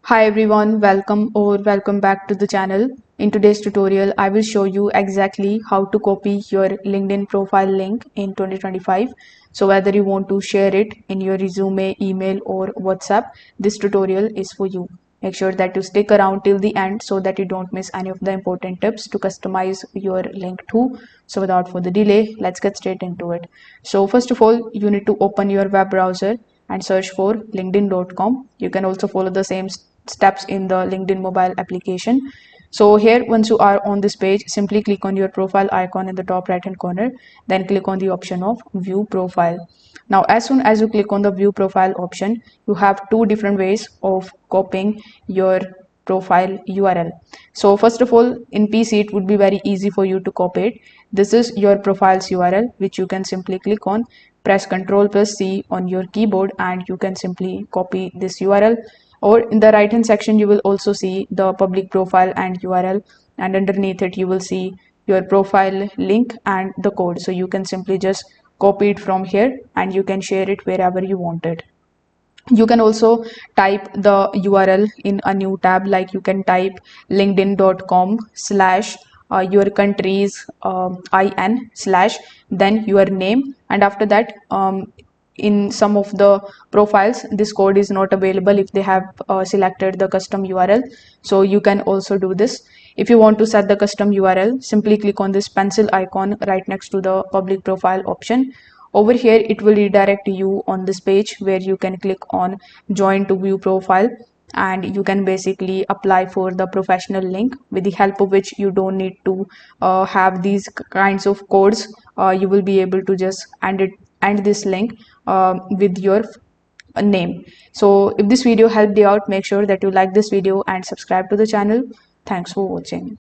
Hi everyone, welcome back to the channel. In today's tutorial, I will show you exactly how to copy your LinkedIn profile link in 2025. So whether you want to share it in your resume, email or WhatsApp, this tutorial is for you. Make sure that you stick around till the end so that you don't miss any of the important tips to customize your link too. So without further delay, let's get straight into it. So first of all, you need to open your web browser and search for linkedin.com. You can also follow the same steps in the LinkedIn mobile application. So here, once you are on this page, simply click on your profile icon in the top right hand corner, then click on the option of view profile. Now, as soon as you click on the view profile option, you have two different ways of copying your profile URL. So first of all, in PC, it would be very easy for you to copy it. This is your profile's URL, which you can simply click on, press Ctrl+C on your keyboard, and you can simply copy this URL. Or in the right hand section, you will also see the public profile and URL, and underneath it, you will see your profile link and the code. So you can simply just copy it from here and you can share it wherever you want it. You can also type the URL in a new tab, like you can type linkedin.com slash your country's IN slash then your name, and after that in some of the profiles this code is not available if they have selected the custom URL. So you can also do this. If you want to set the custom URL, simply click on this pencil icon right next to the public profile option. Over here, it will redirect you on this page where you can click on join to view profile, and you can basically apply for the professional link, with the help of which you don't need to have these kinds of codes. You will be able to just end this link with your name. So if this video helped you out, make sure that you like this video and subscribe to the channel. Thanks for watching.